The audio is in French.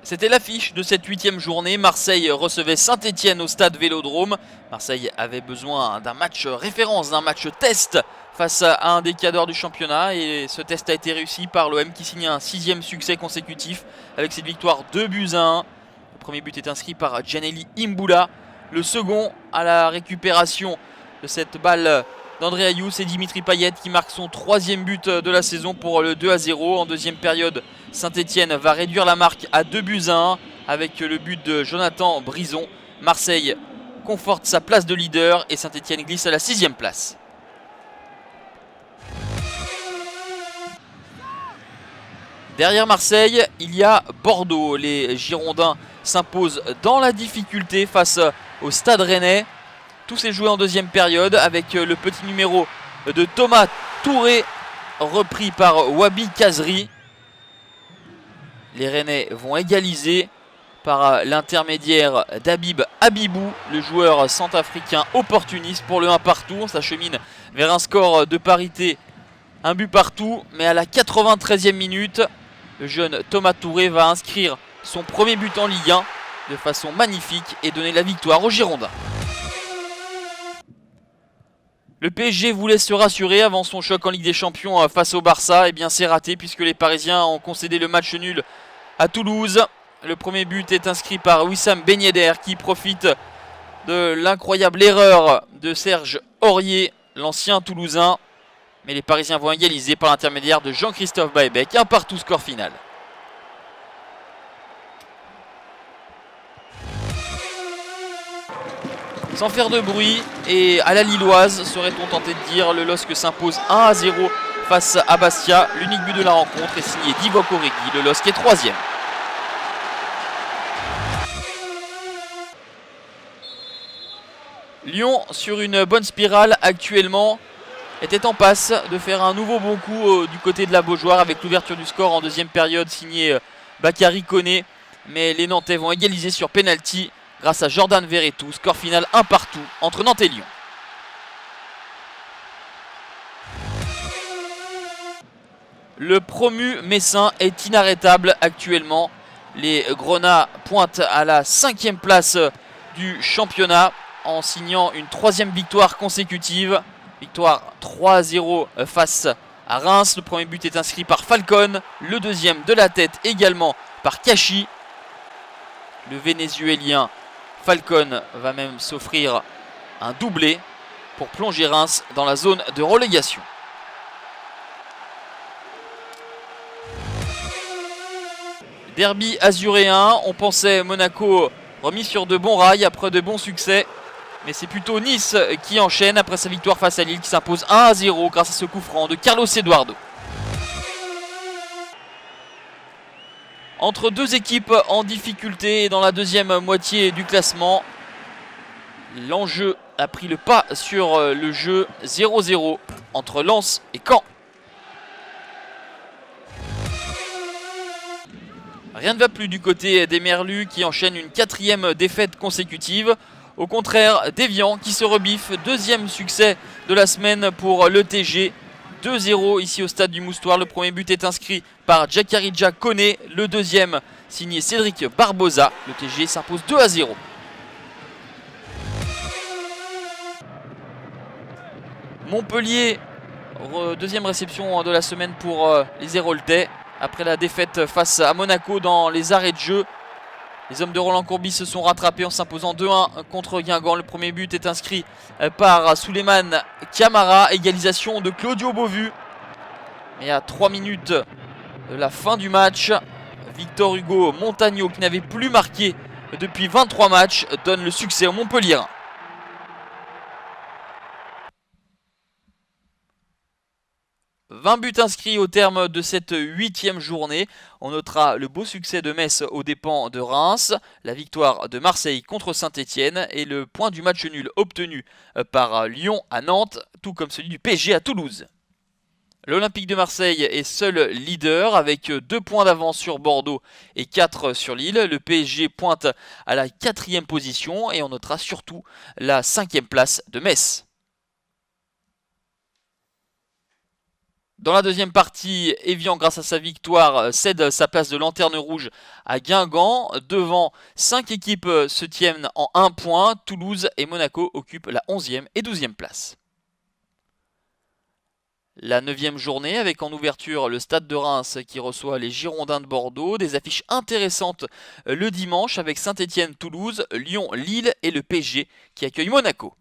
C'était l'affiche de cette 8e journée. Marseille recevait Saint-Etienne au stade Vélodrome. Marseille avait besoin d'un match référence, d'un match test face à un des cadors du championnat. Et ce test a été réussi par l'OM qui signe un 6e succès consécutif avec cette victoire 2-1. Le premier but est inscrit par Gianelli Imbula. Le second à la récupération de cette balle d'André Ayew, c'est Dimitri Payet qui marque son 3e but de la saison pour le 2-0. En deuxième période, Saint-Etienne va réduire la marque à 2-1 avec le but de Jonathan Brison. Marseille conforte sa place de leader et Saint-Etienne glisse à la 6e place. Derrière Marseille, il y a Bordeaux. Les Girondins s'imposent dans la difficulté face au Stade Rennais. Tout s'est joué en deuxième période avec le petit numéro de Thomas Touré repris par Wabi Kazri. Les Rennais vont égaliser par l'intermédiaire d'Habib Habibou, le joueur centrafricain opportuniste pour le 1 partout. On s'achemine vers un score de parité, un but partout, mais à la 93e minute, le jeune Thomas Touré va inscrire son premier but en Ligue 1 de façon magnifique et donner la victoire aux Girondins. Le PSG voulait se rassurer avant son choc en Ligue des Champions face au Barça. Et bien c'est raté puisque les Parisiens ont concédé le match nul à Toulouse. Le premier but est inscrit par Wissam Ben Yedder qui profite de l'incroyable erreur de Serge Aurier, l'ancien Toulousain. Mais les Parisiens vont égaliser par l'intermédiaire de Jean-Christophe Baebek. 1 partout, score final. Sans faire de bruit et à la lilloise, serait-on tenté de dire, le LOSC s'impose 1-0 face à Bastia. L'unique but de la rencontre est signé Divock Origi, le LOSC est 3e. Lyon, sur une bonne spirale actuellement, était en passe de faire un nouveau bon coup du côté de la Beaujoire avec l'ouverture du score en deuxième période signé Bakary Koné. Mais les Nantais vont égaliser sur penalty grâce à Jordan Verretou. Score final 1 partout entre Nantes et Lyon. Le promu messin est inarrêtable actuellement. Les Grenats pointent à la 5e place du championnat en signant une 3e victoire consécutive. Victoire 3-0 face à Reims. Le premier but est inscrit par Falcon. Le deuxième de la tête également par Kachi. Le Vénézuélien Falcon va même s'offrir un doublé pour plonger Reims dans la zone de relégation. Derby azuréen, on pensait Monaco remis sur de bons rails après de bons succès. Mais c'est plutôt Nice qui enchaîne après sa victoire face à Lille qui s'impose 1-0 grâce à ce coup franc de Carlos Eduardo. Entre deux équipes en difficulté dans la deuxième moitié du classement, l'enjeu a pris le pas sur le jeu. 0-0 entre Lens et Caen. Rien ne va plus du côté des Merlus qui enchaînent une 4e défaite consécutive. Au contraire, d'Evian qui se rebiffe. 2e succès de la semaine pour l'ETG. 2-0 ici au stade du Moustoir. Le premier but est inscrit par Djakarija Koné. Le deuxième signé Cédric Barbosa. L'ETG s'impose 2-0. Montpellier, deuxième réception de la semaine pour les Héroltais. Après la défaite face à Monaco dans les arrêts de jeu, les hommes de Roland Courbis se sont rattrapés en s'imposant 2-1 contre Guingamp. Le premier but est inscrit par Souleymane Camara. Égalisation de Claudio Beauvu. Et à 3 minutes de la fin du match, Victor Hugo Montagno, qui n'avait plus marqué depuis 23 matchs, donne le succès aux Montpelliérains. « 20 buts inscrits au terme de cette 8e journée. On notera le beau succès de Metz aux dépens de Reims, la victoire de Marseille contre Saint-Etienne et le point du match nul obtenu par Lyon à Nantes, tout comme celui du PSG à Toulouse. L'Olympique de Marseille est seul leader avec 2 points d'avance sur Bordeaux et 4 sur Lille. Le PSG pointe à la 4e position et on notera surtout la 5e place de Metz. Dans la deuxième partie, Evian, grâce à sa victoire, cède sa place de lanterne rouge à Guingamp. Devant, 5 équipes se tiennent en 1 point. Toulouse et Monaco occupent la 11e et 12e place. La 9e journée avec en ouverture le Stade de Reims qui reçoit les Girondins de Bordeaux. Des affiches intéressantes le dimanche avec Saint-Étienne-Toulouse, Lyon-Lille et le PSG qui accueille Monaco.